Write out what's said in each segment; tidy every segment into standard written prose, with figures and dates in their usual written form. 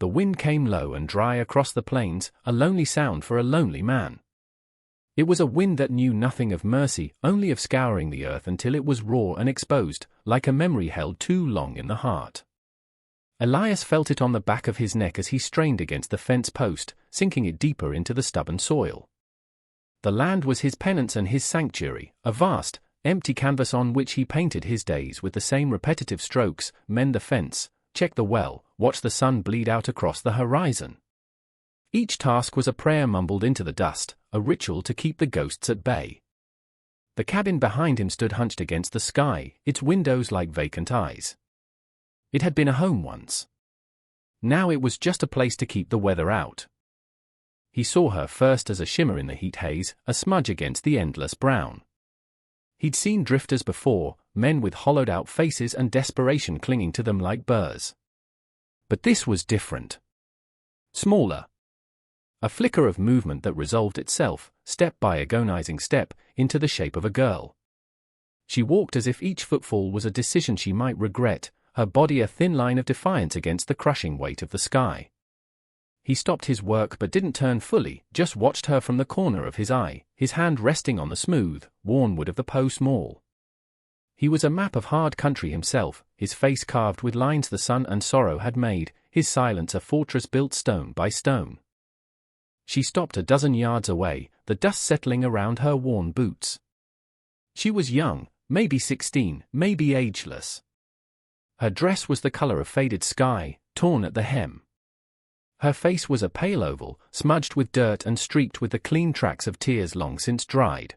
The wind came low and dry across the plains, a lonely sound for a lonely man. It was a wind that knew nothing of mercy, only of scouring the earth until it was raw and exposed, like a memory held too long in the heart. Elias felt it on the back of his neck as he strained against the fence post, sinking it deeper into the stubborn soil. The land was his penance and his sanctuary, a vast, empty canvas on which he painted his days with the same repetitive strokes: mend the fence, check the well, watch the sun bleed out across the horizon. Each task was a prayer mumbled into the dust, a ritual to keep the ghosts at bay. The cabin behind him stood hunched against the sky, its windows like vacant eyes. It had been a home once. Now it was just a place to keep the weather out. He saw her first as a shimmer in the heat haze, a smudge against the endless brown. He'd seen drifters before, men with hollowed-out faces and desperation clinging to them like burrs. But this was different. Smaller. A flicker of movement that resolved itself, step by agonizing step, into the shape of a girl. She walked as if each footfall was a decision she might regret, her body a thin line of defiance against the crushing weight of the sky. He stopped his work but didn't turn fully, just watched her from the corner of his eye, his hand resting on the smooth, worn wood of the post mall. He was a map of hard country himself, his face carved with lines the sun and sorrow had made, his silence a fortress built stone by stone. She stopped a dozen yards away, the dust settling around her worn boots. She was young, maybe 16, maybe ageless. Her dress was the color of faded sky, torn at the hem. Her face was a pale oval, smudged with dirt and streaked with the clean tracks of tears long since dried.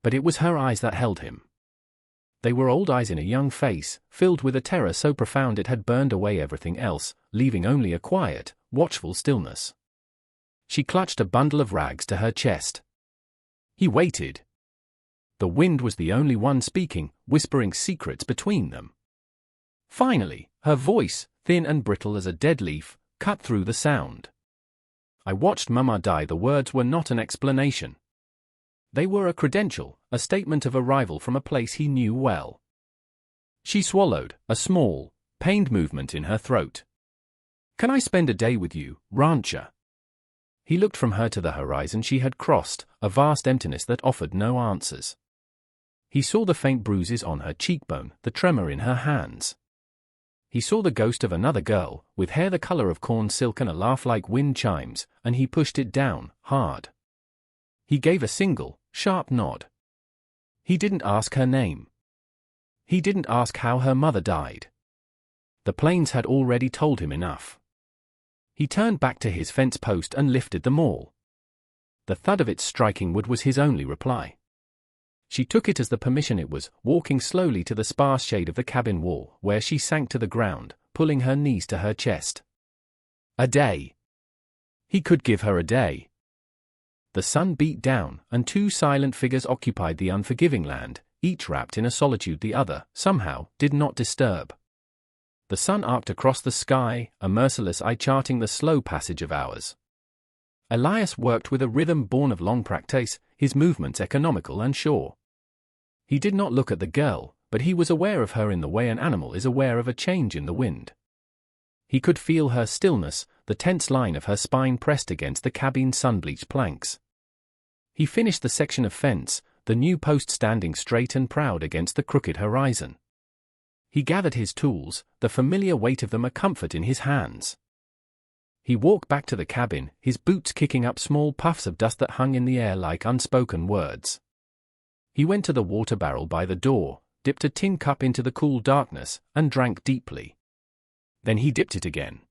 But it was her eyes that held him. They were old eyes in a young face, filled with a terror so profound it had burned away everything else, leaving only a quiet, watchful stillness. She clutched a bundle of rags to her chest. He waited. The wind was the only one speaking, whispering secrets between them. Finally, her voice, thin and brittle as a dead leaf, cut through the sound. I watched Mama die. The words were not an explanation. They were a credential, a statement of arrival from a place he knew well. She swallowed, a small, pained movement in her throat. "Can I spend a day with you, rancher?" He looked from her to the horizon she had crossed, a vast emptiness that offered no answers. He saw the faint bruises on her cheekbone, the tremor in her hands. He saw the ghost of another girl, with hair the color of corn silk and a laugh like wind chimes, and he pushed it down, hard. He gave a single, sharp nod. He didn't ask her name. He didn't ask how her mother died. The plains had already told him enough. He turned back to his fence post and lifted the maul. The thud of its striking wood was his only reply. She took it as the permission it was, walking slowly to the sparse shade of the cabin wall, where she sank to the ground, pulling her knees to her chest. A day. He could give her a day. The sun beat down, and two silent figures occupied the unforgiving land, each wrapped in a solitude the other, somehow, did not disturb. The sun arced across the sky, a merciless eye charting the slow passage of hours. Elias worked with a rhythm born of long practice, his movements economical and sure. He did not look at the girl, but he was aware of her in the way an animal is aware of a change in the wind. He could feel her stillness, the tense line of her spine pressed against the cabin's sun-bleached planks. He finished the section of fence, the new post standing straight and proud against the crooked horizon. He gathered his tools, the familiar weight of them a comfort in his hands. He walked back to the cabin, his boots kicking up small puffs of dust that hung in the air like unspoken words. He went to the water barrel by the door, dipped a tin cup into the cool darkness, and drank deeply. Then he dipped it again.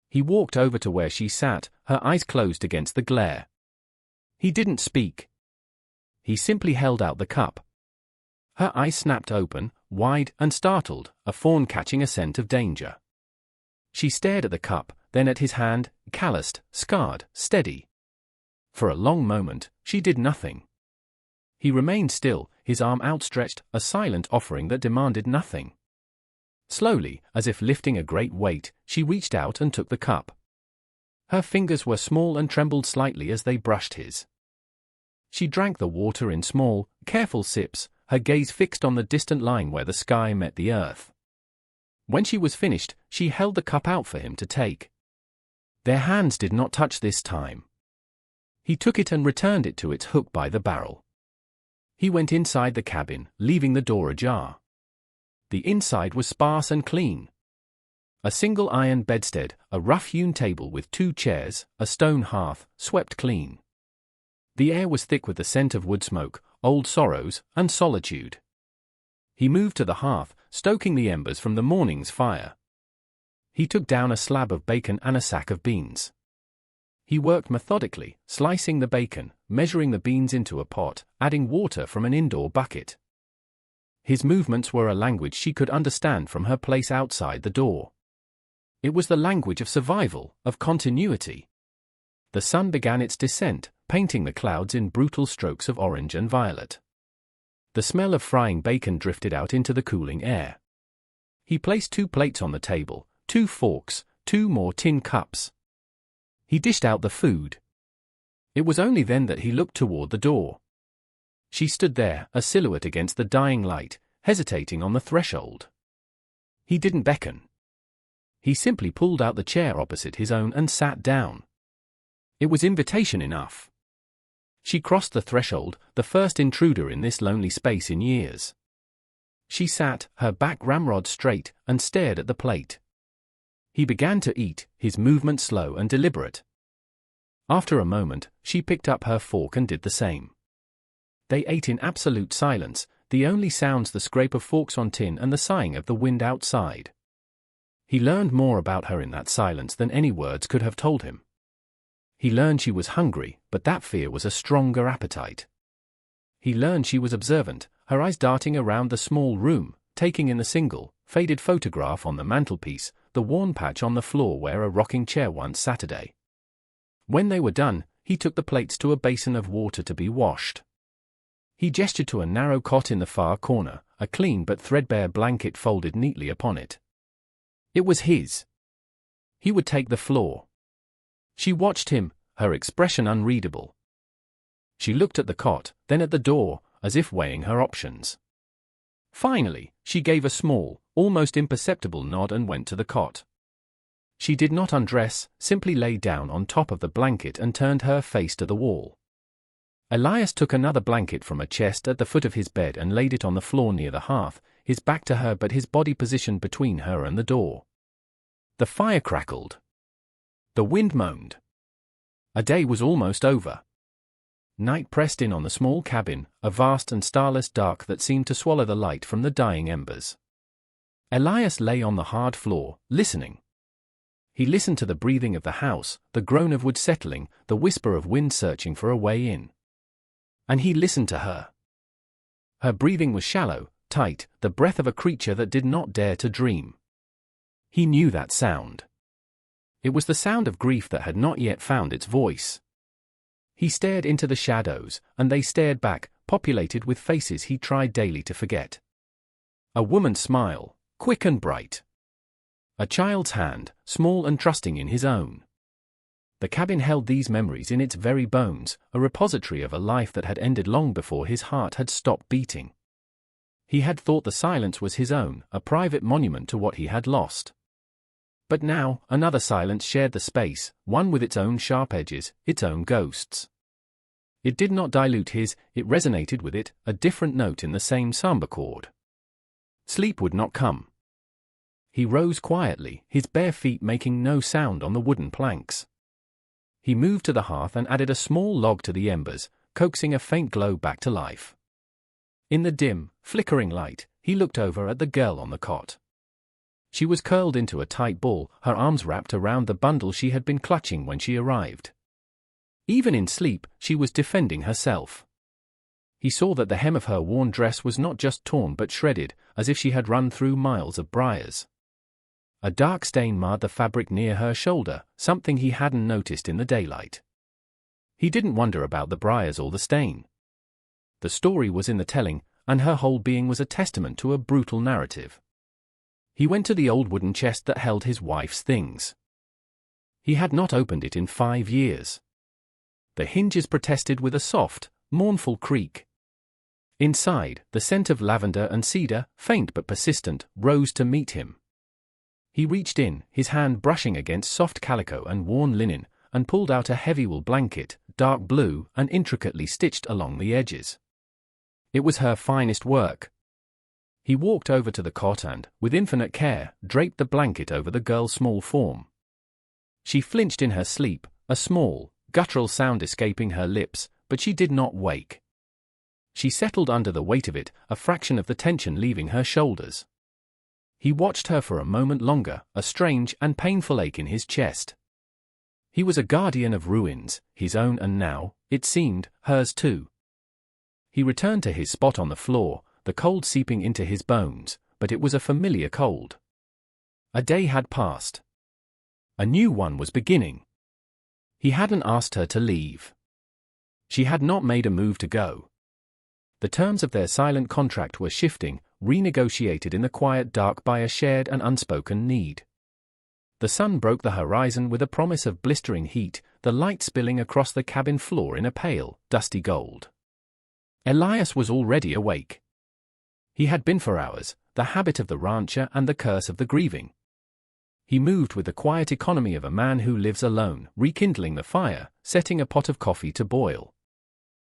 He walked over to where she sat, her eyes closed against the glare. He didn't speak. He simply held out the cup. Her eyes snapped open, wide and startled, a fawn catching a scent of danger. She stared at the cup, then at his hand, calloused, scarred, steady. For a long moment, she did nothing. He remained still, his arm outstretched, a silent offering that demanded nothing. Slowly, as if lifting a great weight, she reached out and took the cup. Her fingers were small and trembled slightly as they brushed his. She drank the water in small, careful sips, her gaze fixed on the distant line where the sky met the earth. When she was finished, she held the cup out for him to take. Their hands did not touch this time. He took it and returned it to its hook by the barrel. He went inside the cabin, leaving the door ajar. The inside was sparse and clean. A single iron bedstead, a rough-hewn table with 2 chairs, a stone hearth, swept clean. The air was thick with the scent of wood smoke, old sorrows, and solitude. He moved to the hearth, stoking the embers from the morning's fire. He took down a slab of bacon and a sack of beans. He worked methodically, slicing the bacon, measuring the beans into a pot, adding water from an indoor bucket. His movements were a language she could understand from her place outside the door. It was the language of survival, of continuity. The sun began its descent, painting the clouds in brutal strokes of orange and violet. The smell of frying bacon drifted out into the cooling air. He placed 2 plates on the table, 2 forks, 2 more tin cups. He dished out the food. It was only then that he looked toward the door. She stood there, a silhouette against the dying light, hesitating on the threshold. He didn't beckon. He simply pulled out the chair opposite his own and sat down. It was invitation enough. She crossed the threshold, the first intruder in this lonely space in years. She sat, her back ramrod straight, and stared at the plate. He began to eat, his movement slow and deliberate. After a moment, she picked up her fork and did the same. They ate in absolute silence, the only sounds the scrape of forks on tin and the sighing of the wind outside. He learned more about her in that silence than any words could have told him. He learned she was hungry, but that fear was a stronger appetite. He learned she was observant, her eyes darting around the small room, taking in the single, faded photograph on the mantelpiece, the worn patch on the floor where a rocking chair once Saturday. When they were done, he took the plates to a basin of water to be washed. He gestured to a narrow cot in the far corner, a clean but threadbare blanket folded neatly upon it. It was his. He would take the floor. She watched him, her expression unreadable. She looked at the cot, then at the door, as if weighing her options. Finally, she gave a small, almost imperceptible nod and went to the cot. She did not undress, simply lay down on top of the blanket and turned her face to the wall. Elias took another blanket from a chest at the foot of his bed and laid it on the floor near the hearth, his back to her but his body positioned between her and the door. The fire crackled. The wind moaned. A day was almost over. Night pressed in on the small cabin, a vast and starless dark that seemed to swallow the light from the dying embers. Elias lay on the hard floor, listening. He listened to the breathing of the house, the groan of wood settling, the whisper of wind searching for a way in. And he listened to her. Her breathing was shallow, tight, the breath of a creature that did not dare to dream. He knew that sound. It was the sound of grief that had not yet found its voice. He stared into the shadows, and they stared back, populated with faces he tried daily to forget. A woman's smile, quick and bright. A child's hand, small and trusting in his own. The cabin held these memories in its very bones, a repository of a life that had ended long before his heart had stopped beating. He had thought the silence was his own, a private monument to what he had lost. But now, another silence shared the space, one with its own sharp edges, its own ghosts. It did not dilute his, it resonated with it, a different note in the same somber chord. Sleep would not come. He rose quietly, his bare feet making no sound on the wooden planks. He moved to the hearth and added a small log to the embers, coaxing a faint glow back to life. In the dim, flickering light, he looked over at the girl on the cot. She was curled into a tight ball, her arms wrapped around the bundle she had been clutching when she arrived. Even in sleep, she was defending herself. He saw that the hem of her worn dress was not just torn but shredded, as if she had run through miles of briars. A dark stain marred the fabric near her shoulder, something he hadn't noticed in the daylight. He didn't wonder about the briars or the stain. The story was in the telling, and her whole being was a testament to a brutal narrative. He went to the old wooden chest that held his wife's things. He had not opened it in 5 years. The hinges protested with a soft, mournful creak. Inside, the scent of lavender and cedar, faint but persistent, rose to meet him. He reached in, his hand brushing against soft calico and worn linen, and pulled out a heavy wool blanket, dark blue and intricately stitched along the edges. It was her finest work. He walked over to the cot and, with infinite care, draped the blanket over the girl's small form. She flinched in her sleep, a small, guttural sound escaping her lips, but she did not wake. She settled under the weight of it, a fraction of the tension leaving her shoulders. He watched her for a moment longer, a strange and painful ache in his chest. He was a guardian of ruins, his own and now, it seemed, hers too. He returned to his spot on the floor, the cold seeping into his bones, but it was a familiar cold. A day had passed. A new one was beginning. He hadn't asked her to leave. She had not made a move to go. The terms of their silent contract were shifting, renegotiated in the quiet dark by a shared and unspoken need. The sun broke the horizon with a promise of blistering heat, the light spilling across the cabin floor in a pale, dusty gold. Elias was already awake. He had been for hours, the habit of the rancher and the curse of the grieving. He moved with the quiet economy of a man who lives alone, rekindling the fire, setting a pot of coffee to boil.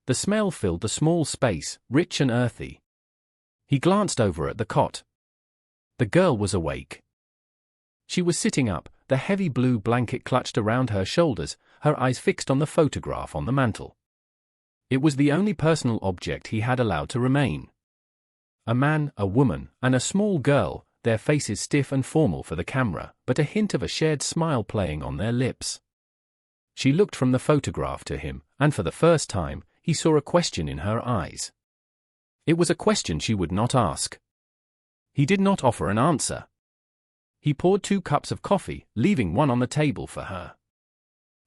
The smell filled the small space, rich and earthy. He glanced over at the cot. The girl was awake. She was sitting up, the heavy blue blanket clutched around her shoulders, her eyes fixed on the photograph on the mantel. It was the only personal object he had allowed to remain. A man, a woman, and a small girl, their faces stiff and formal for the camera, but a hint of a shared smile playing on their lips. She looked from the photograph to him, and for the first time, he saw a question in her eyes. It was a question she would not ask. He did not offer an answer. He poured 2 cups of coffee, leaving one on the table for her.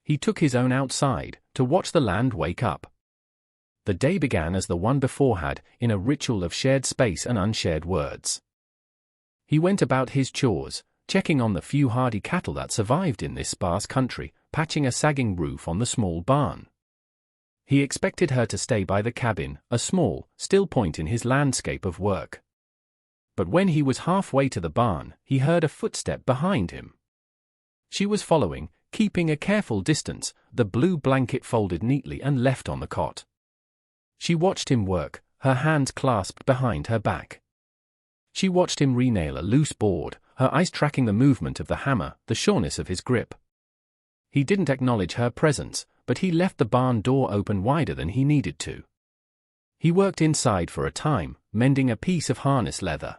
He took his own outside, to watch the land wake up. The day began as the one before had, in a ritual of shared space and unshared words. He went about his chores, checking on the few hardy cattle that survived in this sparse country, patching a sagging roof on the small barn. He expected her to stay by the cabin, a small, still point in his landscape of work. But when he was halfway to the barn, he heard a footstep behind him. She was following, keeping a careful distance, the blue blanket folded neatly and left on the cot. She watched him work, her hands clasped behind her back. She watched him renail a loose board, her eyes tracking the movement of the hammer, the sureness of his grip. He didn't acknowledge her presence, but he left the barn door open wider than he needed to. He worked inside for a time, mending a piece of harness leather.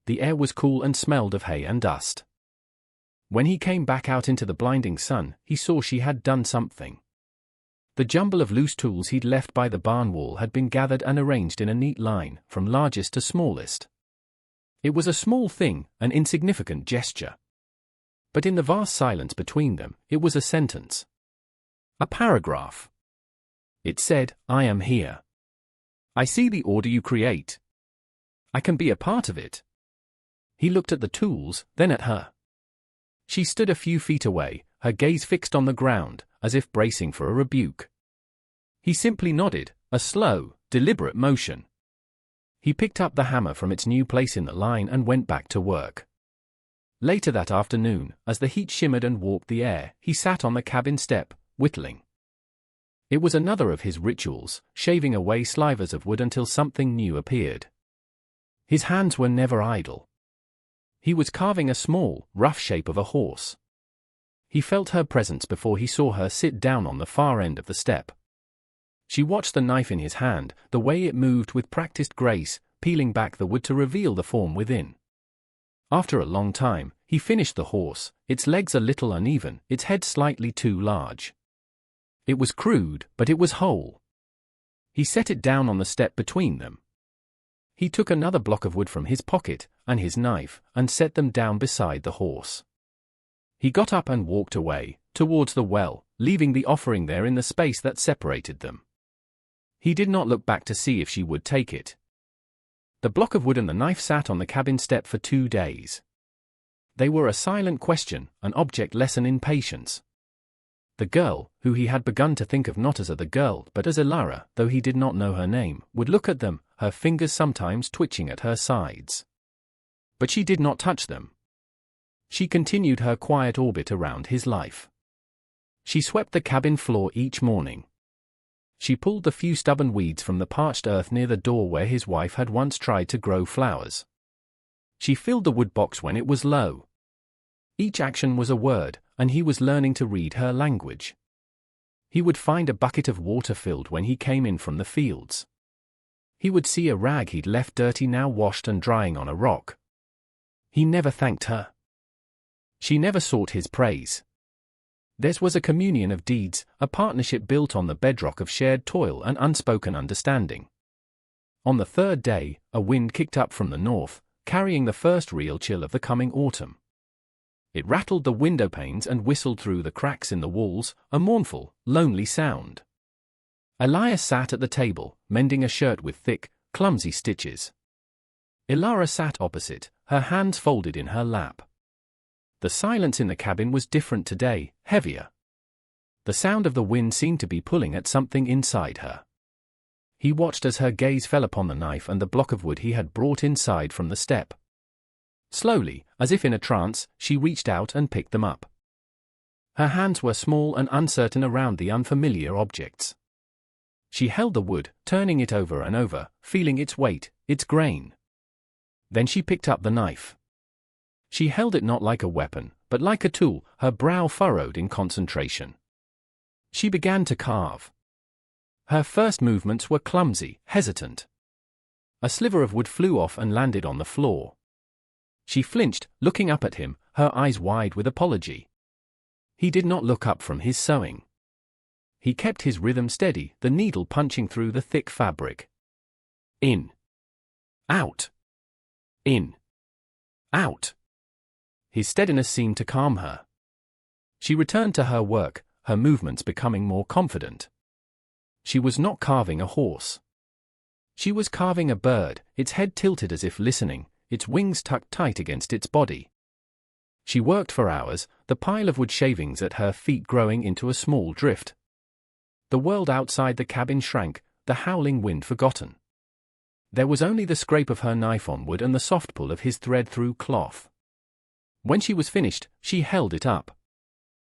The air was cool and smelled of hay and dust. When he came back out into the blinding sun, he saw she had done something. The jumble of loose tools he'd left by the barn wall had been gathered and arranged in a neat line, from largest to smallest. It was a small thing, an insignificant gesture. But in the vast silence between them, it was a sentence. A paragraph. It said, "I am here. I see the order you create. I can be a part of it." He looked at the tools, then at her. She stood a few feet away, her gaze fixed on the ground, as if bracing for a rebuke. He simply nodded, a slow, deliberate motion. He picked up the hammer from its new place in the line and went back to work. Later that afternoon, as the heat shimmered and warped the air, he sat on the cabin step, whittling. It was another of his rituals, shaving away slivers of wood until something new appeared. His hands were never idle. He was carving a small, rough shape of a horse. He felt her presence before he saw her sit down on the far end of the step. She watched the knife in his hand, the way it moved with practiced grace, peeling back the wood to reveal the form within. After a long time, he finished the horse, its legs a little uneven, its head slightly too large. It was crude, but it was whole. He set it down on the step between them. He took another block of wood from his pocket, and his knife, and set them down beside the horse. He got up and walked away, towards the well, leaving the offering there in the space that separated them. He did not look back to see if she would take it. The block of wood and the knife sat on the cabin step for 2 days. They were a silent question, an object lesson in patience. The girl, who he had begun to think of not as the girl but as Elara, though he did not know her name, would look at them, her fingers sometimes twitching at her sides. But she did not touch them. She continued her quiet orbit around his life. She swept the cabin floor each morning. She pulled the few stubborn weeds from the parched earth near the door where his wife had once tried to grow flowers. She filled the wood box when it was low. Each action was a word, and he was learning to read her language. He would find a bucket of water filled when he came in from the fields. He would see a rag he'd left dirty now washed and drying on a rock. He never thanked her. She never sought his praise. Theirs was a communion of deeds, a partnership built on the bedrock of shared toil and unspoken understanding. On the third day, a wind kicked up from the north, carrying the first real chill of the coming autumn. It rattled the window panes and whistled through the cracks in the walls, a mournful, lonely sound. Elias sat at the table, mending a shirt with thick, clumsy stitches. Ilara sat opposite, her hands folded in her lap. The silence in the cabin was different today, heavier. The sound of the wind seemed to be pulling at something inside her. He watched as her gaze fell upon the knife and the block of wood he had brought inside from the step. Slowly, as if in a trance, she reached out and picked them up. Her hands were small and uncertain around the unfamiliar objects. She held the wood, turning it over and over, feeling its weight, its grain. Then she picked up the knife. She held it not like a weapon, but like a tool, her brow furrowed in concentration. She began to carve. Her first movements were clumsy, hesitant. A sliver of wood flew off and landed on the floor. She flinched, looking up at him, her eyes wide with apology. He did not look up from his sewing. He kept his rhythm steady, the needle punching through the thick fabric. In. Out. In. Out. His steadiness seemed to calm her. She returned to her work, her movements becoming more confident. She was not carving a horse. She was carving a bird, its head tilted as if listening, its wings tucked tight against its body. She worked for hours, the pile of wood shavings at her feet growing into a small drift. The world outside the cabin shrank, the howling wind forgotten. There was only the scrape of her knife on wood and the soft pull of his thread through cloth. When she was finished, she held it up.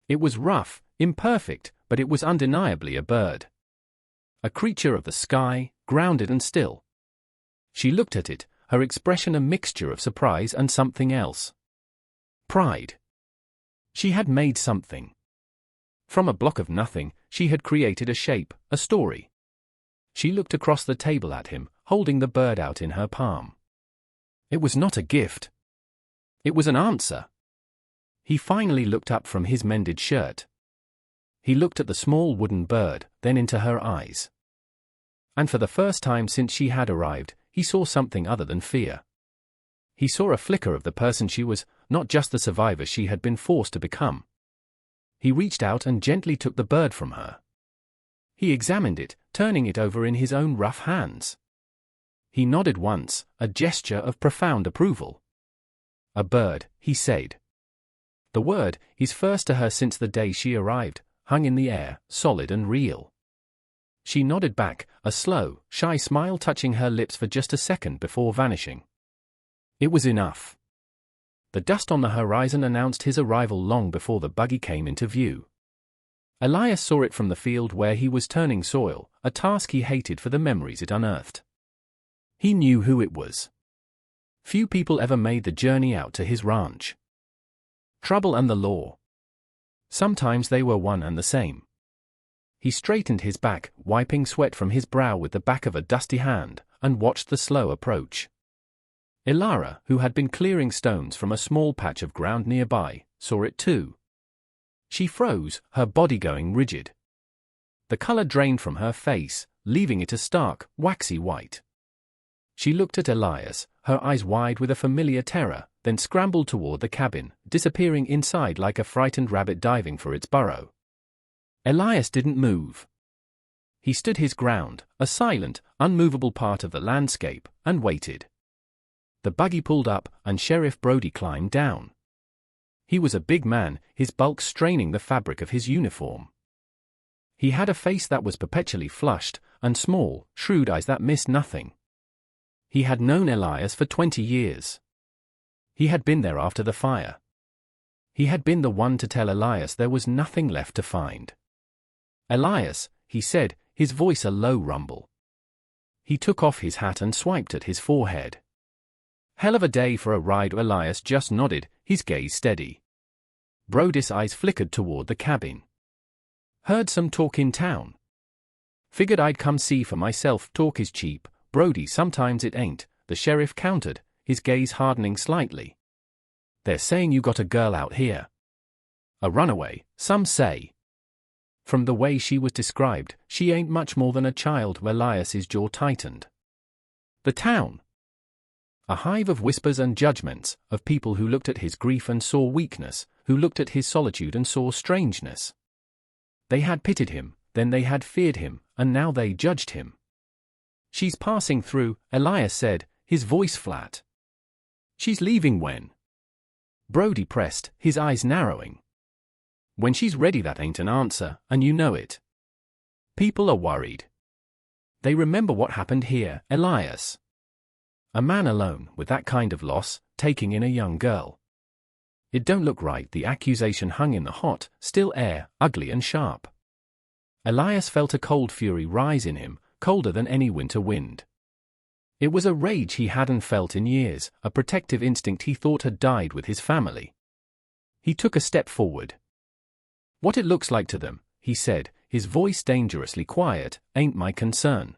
It was rough, imperfect, but it was undeniably a bird. A creature of the sky, grounded and still. She looked at it, her expression a mixture of surprise and something else. Pride. She had made something. From a block of nothing, she had created a shape, a story. She looked across the table at him, holding the bird out in her palm. It was not a gift. It was an answer. He finally looked up from his mended shirt. He looked at the small wooden bird, then into her eyes. And for the first time since she had arrived, he saw something other than fear. He saw a flicker of the person she was, not just the survivor she had been forced to become. He reached out and gently took the bird from her. He examined it, turning it over in his own rough hands. He nodded once, a gesture of profound approval. A bird, he said. The word, his first to her since the day she arrived, hung in the air, solid and real. She nodded back, a slow, shy smile touching her lips for just a second before vanishing. It was enough. The dust on the horizon announced his arrival long before the buggy came into view. Elias saw it from the field where he was turning soil, a task he hated for the memories it unearthed. He knew who it was. Few people ever made the journey out to his ranch. Trouble and the law. Sometimes they were one and the same. He straightened his back, wiping sweat from his brow with the back of a dusty hand, and watched the slow approach. Ilara, who had been clearing stones from a small patch of ground nearby, saw it too. She froze, her body going rigid. The color drained from her face, leaving it a stark, waxy white. She looked at Elias, her eyes wide with a familiar terror, then scrambled toward the cabin, disappearing inside like a frightened rabbit diving for its burrow. Elias didn't move. He stood his ground, a silent, unmovable part of the landscape, and waited. The buggy pulled up, and Sheriff Brody climbed down. He was a big man, his bulk straining the fabric of his uniform. He had a face that was perpetually flushed, and small, shrewd eyes that missed nothing. He had known Elias for 20 years. He had been there after the fire. He had been the one to tell Elias there was nothing left to find. "Elias," he said, his voice a low rumble. He took off his hat and swiped at his forehead. "Hell of a day for a ride." Elias just nodded, his gaze steady. Brody's eyes flickered toward the cabin. "Heard some talk in town. Figured I'd come see for myself." "Talk is cheap, Brody, sometimes it ain't," the sheriff countered, his gaze hardening slightly. "They're saying you got a girl out here. A runaway, some say. From the way she was described, she ain't much more than a child." Elias's jaw tightened. The town. A hive of whispers and judgments, of people who looked at his grief and saw weakness, who looked at his solitude and saw strangeness. They had pitied him, then they had feared him, and now they judged him. "She's passing through," Elias said, his voice flat. "She's leaving when?" Brody pressed, his eyes narrowing. "When she's ready." That ain't an answer, and you know it. People are worried. They remember what happened here, Elias. A man alone, with that kind of loss, taking in a young girl. It don't look right. The accusation hung in the hot, still air, ugly and sharp. Elias felt a cold fury rise in him, colder than any winter wind. It was a rage he hadn't felt in years, a protective instinct he thought had died with his family. He took a step forward. "What it looks like to them," he said, his voice dangerously quiet, "ain't my concern.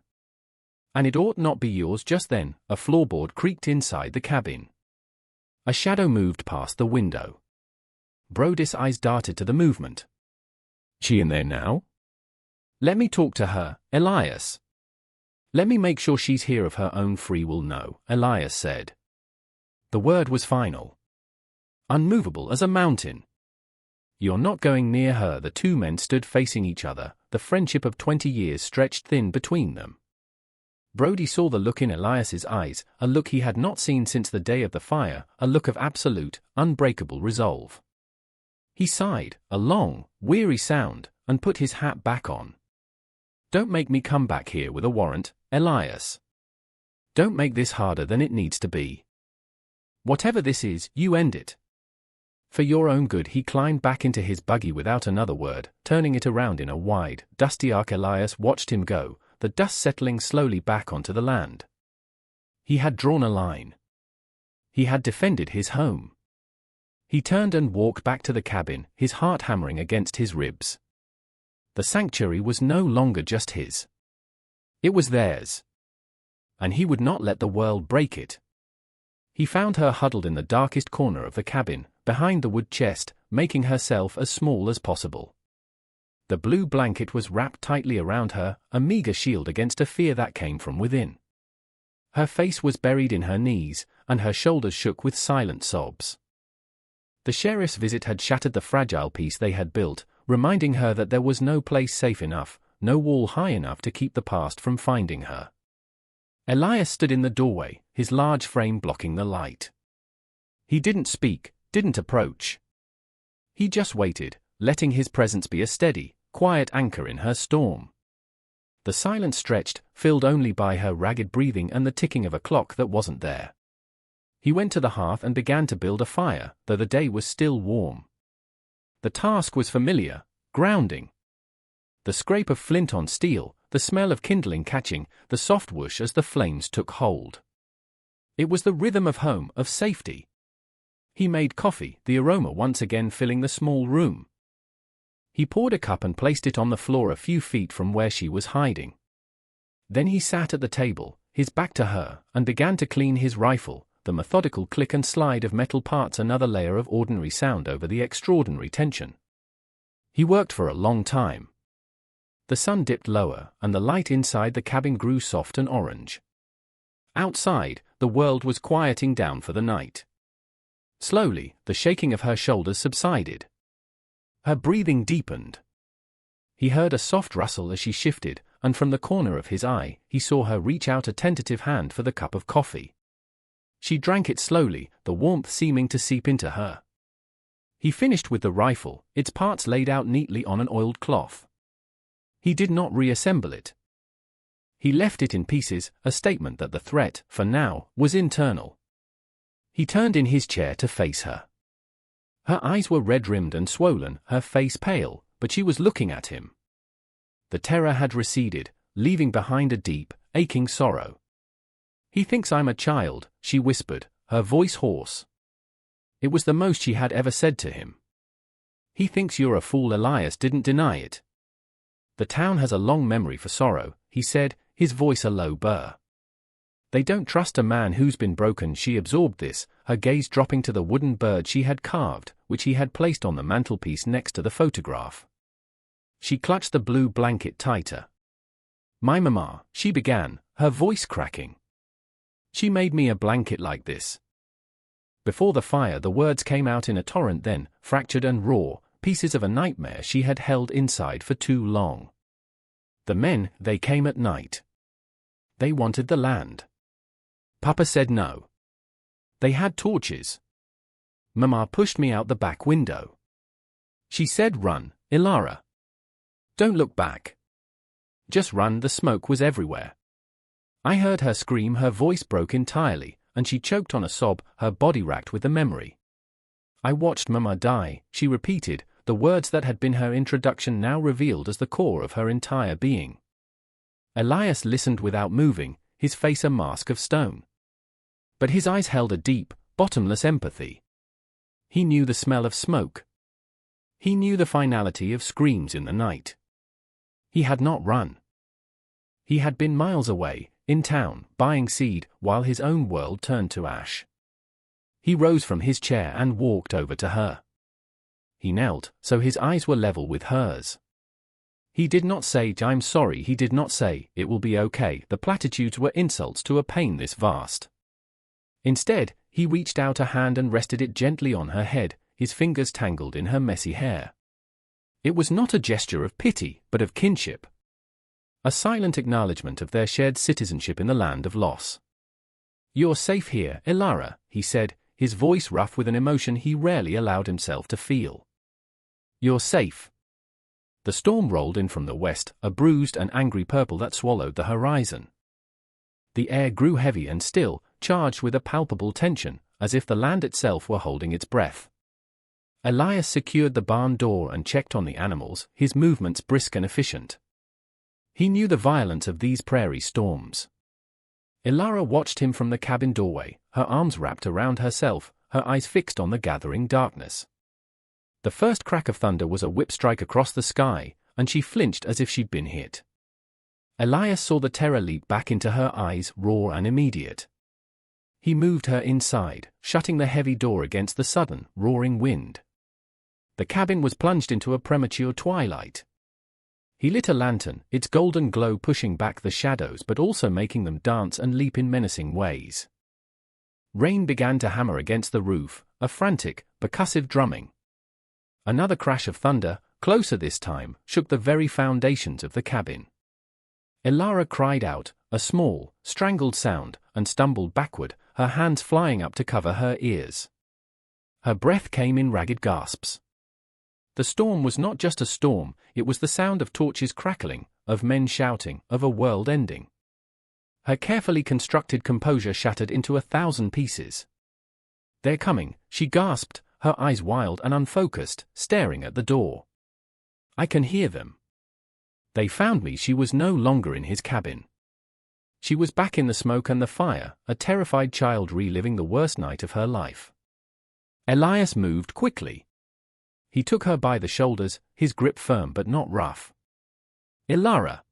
And it ought not be yours." Just then, a floorboard creaked inside the cabin. A shadow moved past the window. Brody's eyes darted to the movement. "She in there now?" "Let me talk to her, Elias. Let me make sure she's here of her own free will." "No," Elias said. The word was final. Unmovable as a mountain. "You're not going near her." The two men stood facing each other, the friendship of 20 years stretched thin between them. Brody saw the look in Elias's eyes, a look he had not seen since the day of the fire, a look of absolute, unbreakable resolve. He sighed, a long, weary sound, and put his hat back on. "Don't make me come back here with a warrant, Elias. Don't make this harder than it needs to be. Whatever this is, you end it. For your own good." He climbed back into his buggy without another word, turning it around in a wide, dusty arc. Elias watched him go, the dust settling slowly back onto the land. He had drawn a line. He had defended his home. He turned and walked back to the cabin, his heart hammering against his ribs. The sanctuary was no longer just his. It was theirs. And he would not let the world break it. He found her huddled in the darkest corner of the cabin, behind the wood chest, making herself as small as possible. The blue blanket was wrapped tightly around her, a meager shield against a fear that came from within. Her face was buried in her knees, and her shoulders shook with silent sobs. The sheriff's visit had shattered the fragile peace they had built, reminding her that there was no place safe enough, no wall high enough to keep the past from finding her. Elias stood in the doorway, his large frame blocking the light. He didn't speak, didn't approach. He just waited, letting his presence be a steady, quiet anchor in her storm. The silence stretched, filled only by her ragged breathing and the ticking of a clock that wasn't there. He went to the hearth and began to build a fire, though the day was still warm. The task was familiar, grounding. The scrape of flint on steel, the smell of kindling catching, the soft whoosh as the flames took hold. It was the rhythm of home, of safety. He made coffee, the aroma once again filling the small room. He poured a cup and placed it on the floor a few feet from where she was hiding. Then he sat at the table, his back to her, and began to clean his rifle, the methodical click and slide of metal parts another layer of ordinary sound over the extraordinary tension. He worked for a long time. The sun dipped lower, and the light inside the cabin grew soft and orange. Outside, the world was quieting down for the night. Slowly, the shaking of her shoulders subsided. Her breathing deepened. He heard a soft rustle as she shifted, and from the corner of his eye, he saw her reach out a tentative hand for the cup of coffee. She drank it slowly, the warmth seeming to seep into her. He finished with the rifle, its parts laid out neatly on an oiled cloth. He did not reassemble it. He left it in pieces, a statement that the threat, for now, was internal. He turned in his chair to face her. Her eyes were red-rimmed and swollen, her face pale, but she was looking at him. The terror had receded, leaving behind a deep, aching sorrow. "He thinks I'm a child," she whispered, her voice hoarse. It was the most she had ever said to him. "He thinks you're a fool." Elias didn't deny it. "The town has a long memory for sorrow," he said, his voice a low burr. "They don't trust a man who's been broken." She absorbed this, her gaze dropping to the wooden bird she had carved, which he had placed on the mantelpiece next to the photograph. She clutched the blue blanket tighter. "My mama," she began, her voice cracking. "She made me a blanket like this." Before the fire the words came out in a torrent, then, fractured and raw, pieces of a nightmare she had held inside for too long. "The men, they came at night. They wanted the land. Papa said no. They had torches. Mama pushed me out the back window. She said, 'Run, Ilara. Don't look back. Just run.' The smoke was everywhere. I heard her scream, her voice broke entirely, and she choked on a sob, her body racked with the memory. 'I watched Mama die,' she repeated, the words that had been her introduction now revealed as the core of her entire being. Elias listened without moving, his face a mask of stone. But his eyes held a deep, bottomless empathy. He knew the smell of smoke. He knew the finality of screams in the night. He had not run. He had been miles away, in town, buying seed, while his own world turned to ash. He rose from his chair and walked over to her. He knelt, so his eyes were level with hers. He did not say, "I'm sorry." He did not say, "It will be okay." The platitudes were insults to a pain this vast. Instead, he reached out a hand and rested it gently on her head, his fingers tangled in her messy hair. It was not a gesture of pity, but of kinship. A silent acknowledgement of their shared citizenship in the land of loss. "You're safe here, Ilara," he said, his voice rough with an emotion he rarely allowed himself to feel. "You're safe." The storm rolled in from the west, a bruised and angry purple that swallowed the horizon. The air grew heavy and still, charged with a palpable tension, as if the land itself were holding its breath. Elias secured the barn door and checked on the animals, his movements brisk and efficient. He knew the violence of these prairie storms. Ilara watched him from the cabin doorway, her arms wrapped around herself, her eyes fixed on the gathering darkness. The first crack of thunder was a whip strike across the sky, and she flinched as if she'd been hit. Elias saw the terror leap back into her eyes, raw and immediate. He moved her inside, shutting the heavy door against the sudden, roaring wind. The cabin was plunged into a premature twilight. He lit a lantern, its golden glow pushing back the shadows but also making them dance and leap in menacing ways. Rain began to hammer against the roof, a frantic, percussive drumming. Another crash of thunder, closer this time, shook the very foundations of the cabin. Ilara cried out, a small, strangled sound, and stumbled backward, her hands flying up to cover her ears. Her breath came in ragged gasps. The storm was not just a storm, it was the sound of torches crackling, of men shouting, of a world ending. Her carefully constructed composure shattered into 1,000 pieces. "They're coming," she gasped, her eyes wild and unfocused, staring at the door. "I can hear them. They found me." She was no longer in his cabin. She was back in the smoke and the fire, a terrified child reliving the worst night of her life. Elias moved quickly. He took her by the shoulders, his grip firm but not rough. "Ilara.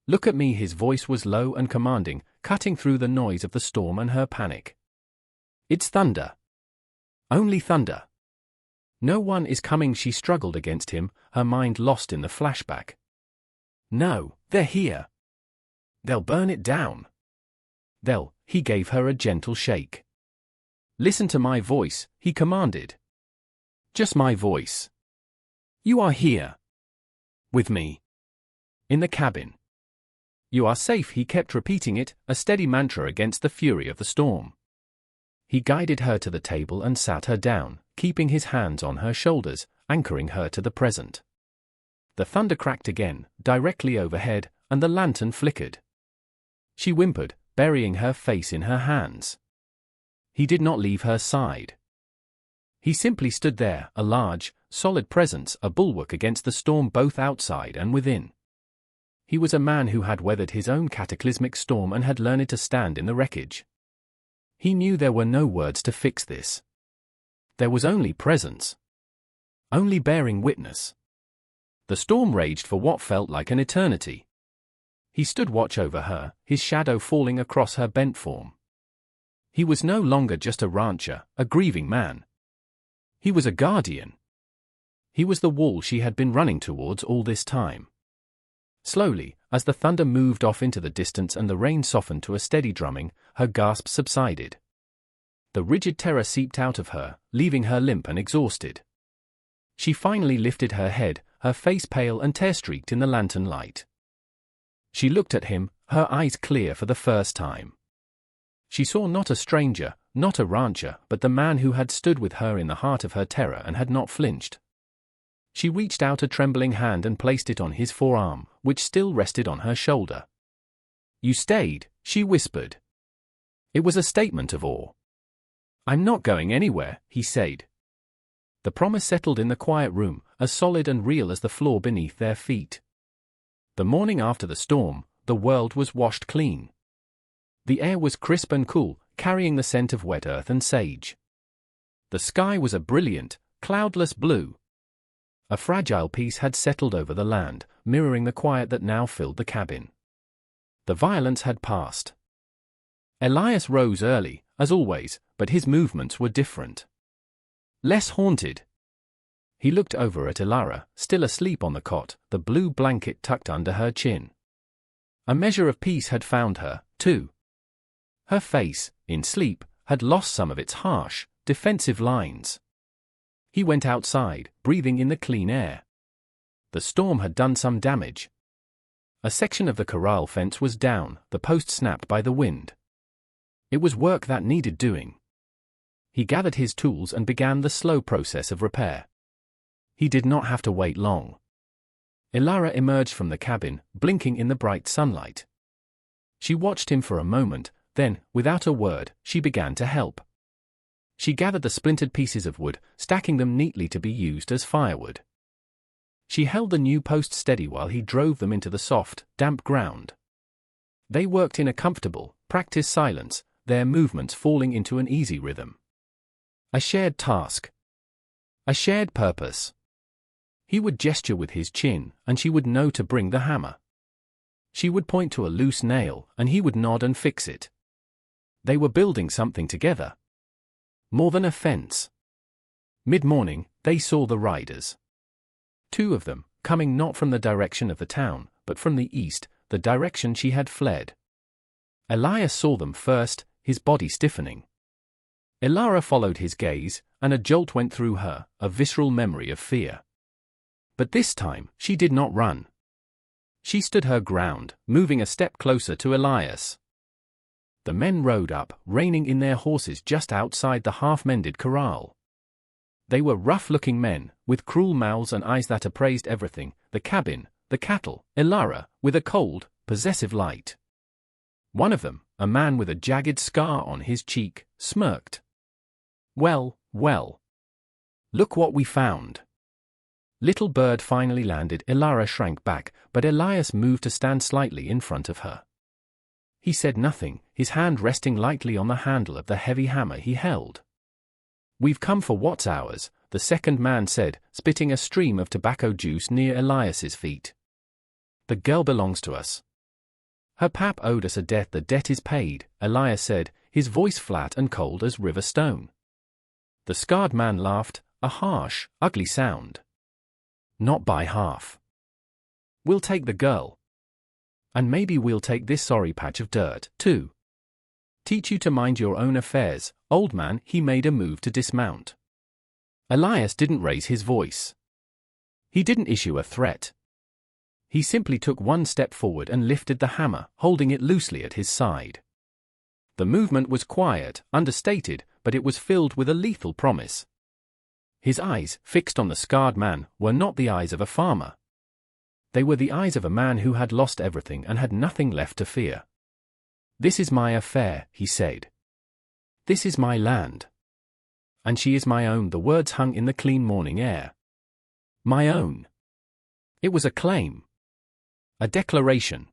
Look at me." His voice was low and commanding, cutting through the noise of the storm and her panic. "It's thunder. Only thunder. No one is coming." She struggled against him, her mind lost in the flashback. "No, they're here. They'll burn it down. He gave her a gentle shake. "Listen to my voice," he commanded. "Just my voice. You are here. With me. In the cabin. You are safe." He kept repeating it, a steady mantra against the fury of the storm. He guided her to the table and sat her down, keeping his hands on her shoulders, anchoring her to the present. The thunder cracked again, directly overhead, and the lantern flickered. She whimpered, burying her face in her hands. He did not leave her side. He simply stood there, a large, solid presence, a bulwark against the storm both outside and within. He was a man who had weathered his own cataclysmic storm and had learned to stand in the wreckage. He knew there were no words to fix this. There was only presence. Only bearing witness. The storm raged for what felt like an eternity. He stood watch over her, his shadow falling across her bent form. He was no longer just a rancher, a grieving man. He was a guardian. He was the wall she had been running towards all this time. Slowly, as the thunder moved off into the distance and the rain softened to a steady drumming, her gasps subsided. The rigid terror seeped out of her, leaving her limp and exhausted. She finally lifted her head, her face pale and tear-streaked in the lantern light. She looked at him, her eyes clear for the first time. She saw not a stranger, not a rancher, but the man who had stood with her in the heart of her terror and had not flinched. She reached out a trembling hand and placed it on his forearm, which still rested on her shoulder. "You stayed," she whispered. It was a statement of awe. "I'm not going anywhere," he said. The promise settled in the quiet room, as solid and real as the floor beneath their feet. The morning after the storm, the world was washed clean. The air was crisp and cool, carrying the scent of wet earth and sage. The sky was a brilliant, cloudless blue. A fragile peace had settled over the land, mirroring the quiet that now filled the cabin. The violence had passed. Elias rose early, as always, but his movements were different. Less haunted. He looked over at Elara, still asleep on the cot, the blue blanket tucked under her chin. A measure of peace had found her, too. Her face, in sleep, had lost some of its harsh, defensive lines. He went outside, breathing in the clean air. The storm had done some damage. A section of the corral fence was down, the post snapped by the wind. It was work that needed doing. He gathered his tools and began the slow process of repair. He did not have to wait long. Elara emerged from the cabin, blinking in the bright sunlight. She watched him for a moment, then, without a word, she began to help. She gathered the splintered pieces of wood, stacking them neatly to be used as firewood. She held the new post steady while he drove them into the soft, damp ground. They worked in a comfortable, practiced silence, their movements falling into an easy rhythm. A shared task. A shared purpose. He would gesture with his chin, and she would know to bring the hammer. She would point to a loose nail, and he would nod and fix it. They were building something together. More than a fence. Mid-morning, they saw the riders. Two of them, coming not from the direction of the town, but from the east, the direction she had fled. Elias saw them first, his body stiffening. Elara followed his gaze, and a jolt went through her, a visceral memory of fear. But this time, she did not run. She stood her ground, moving a step closer to Elias. The men rode up, reining in their horses just outside the half-mended corral. They were rough-looking men, with cruel mouths and eyes that appraised everything, the cabin, the cattle, Elara, with a cold, possessive light. One of them, a man with a jagged scar on his cheek, smirked. "Well, well. Look what we found." Little bird finally landed. Elara shrank back, but Elias moved to stand slightly in front of her. He said nothing, his hand resting lightly on the handle of the heavy hammer he held. "We've come for what's ours," the second man said, spitting a stream of tobacco juice near Elias's feet. "The girl belongs to us. Her pap owed us a debt. The debt is paid," Elias said, his voice flat and cold as river stone. The scarred man laughed, a harsh, ugly sound. "Not by half. We'll take the girl. And maybe we'll take this sorry patch of dirt, too. Teach you to mind your own affairs, old man." He made a move to dismount. Elias didn't raise his voice. He didn't issue a threat. He simply took one step forward and lifted the hammer, holding it loosely at his side. The movement was quiet, understated, but it was filled with a lethal promise. His eyes, fixed on the scarred man, were not the eyes of a farmer. They were the eyes of a man who had lost everything and had nothing left to fear. "This is my affair," he said. "This is my land. And she is my own, the words hung in the clean morning air. My own. It was a claim. A declaration.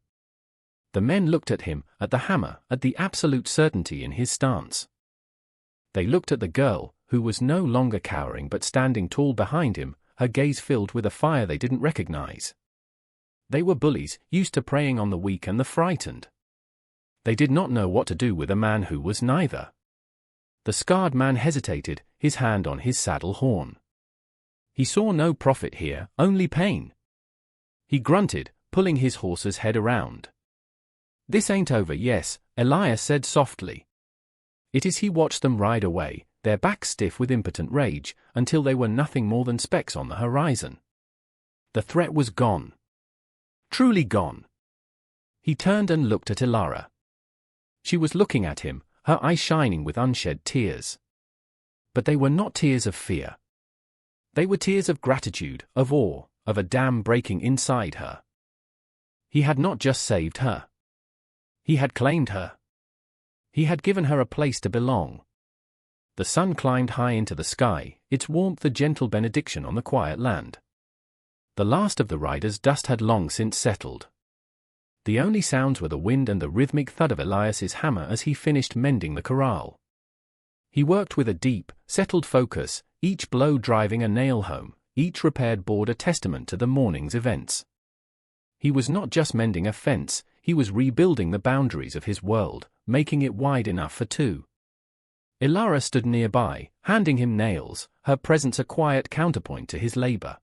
The men looked at him, at the hammer, at the absolute certainty in his stance. They looked at the girl, who was no longer cowering but standing tall behind him, her gaze filled with a fire they didn't recognize. They were bullies, used to preying on the weak and the frightened. They did not know what to do with a man who was neither. The scarred man hesitated, his hand on his saddle horn. He saw no profit here, only pain. He grunted, pulling his horse's head around. "This ain't over, yes," Elias said softly. It is. He watched them ride away, their backs stiff with impotent rage, until they were nothing more than specks on the horizon. The threat was gone. Truly gone. He turned and looked at Ilara. She was looking at him, her eyes shining with unshed tears. But they were not tears of fear. They were tears of gratitude, of awe, of a dam breaking inside her. He had not just saved her. He had claimed her. He had given her a place to belong. The sun climbed high into the sky, its warmth a gentle benediction on the quiet land. The last of the riders' dust had long since settled. The only sounds were the wind and the rhythmic thud of Elias's hammer as he finished mending the corral. He worked with a deep, settled focus, each blow driving a nail home, each repaired board a testament to the morning's events. He was not just mending a fence, he was rebuilding the boundaries of his world, making it wide enough for two. Ilara stood nearby, handing him nails, her presence a quiet counterpoint to his labor.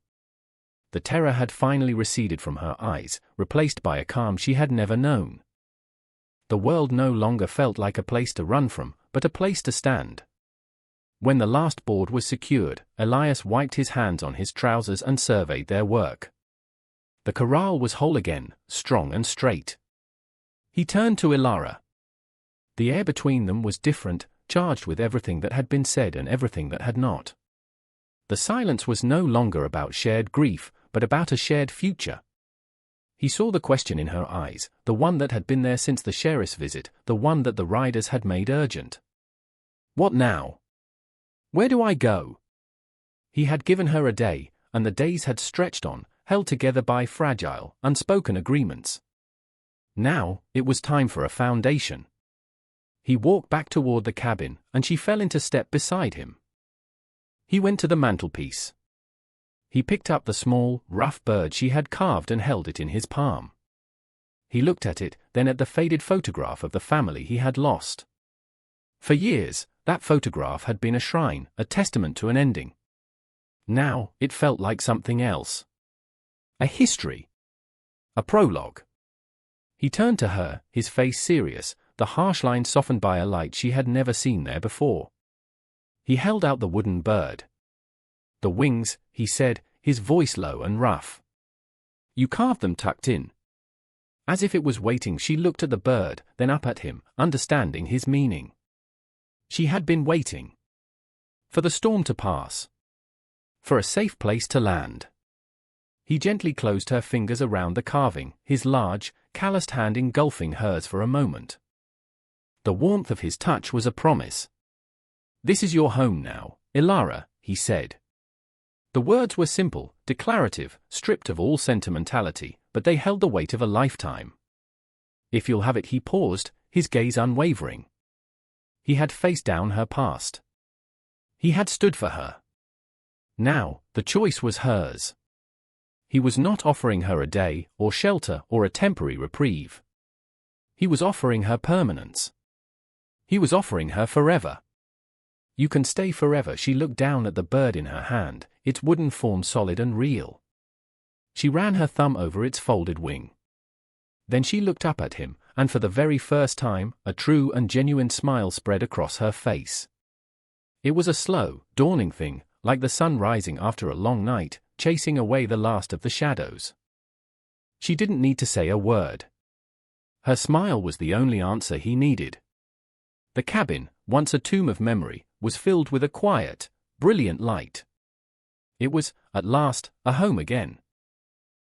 The terror had finally receded from her eyes, replaced by a calm she had never known. The world no longer felt like a place to run from, but a place to stand. When the last board was secured, Elias wiped his hands on his trousers and surveyed their work. The corral was whole again, strong and straight. He turned to Ilara. The air between them was different, charged with everything that had been said and everything that had not. The silence was no longer about shared grief, but about a shared future. He saw the question in her eyes, the one that had been there since the sheriff's visit, the one that the riders had made urgent. What now? Where do I go? He had given her a day, and the days had stretched on, held together by fragile, unspoken agreements. Now, it was time for a foundation. He walked back toward the cabin, and she fell into step beside him. He went to the mantelpiece. He picked up the small, rough bird she had carved and held it in his palm. He looked at it, then at the faded photograph of the family he had lost. For years, that photograph had been a shrine, a testament to an ending. Now, it felt like something else. A history. A prologue. He turned to her, his face serious, the harsh lines softened by a light she had never seen there before. He held out the wooden bird. "The wings," he said, his voice low and rough. "You carved them tucked in." As if it was waiting, she looked at the bird, then up at him, understanding his meaning. She had been waiting. For the storm to pass. For a safe place to land. He gently closed her fingers around the carving, his large, calloused hand engulfing hers for a moment. The warmth of his touch was a promise. "This is your home now, Ilara," he said. The words were simple, declarative, stripped of all sentimentality, but they held the weight of a lifetime. "If you'll have it," he paused, his gaze unwavering. He had faced down her past. He had stood for her. Now, the choice was hers. He was not offering her a day, or shelter, or a temporary reprieve. He was offering her permanence. He was offering her forever. "You can stay forever." She looked down at the bird in her hand, its wooden form solid and real. She ran her thumb over its folded wing. Then she looked up at him, and for the very first time, a true and genuine smile spread across her face. It was a slow, dawning thing, like the sun rising after a long night, chasing away the last of the shadows. She didn't need to say a word. Her smile was the only answer he needed. The cabin, once a tomb of memory, was filled with a quiet, brilliant light. It was, at last, a home again.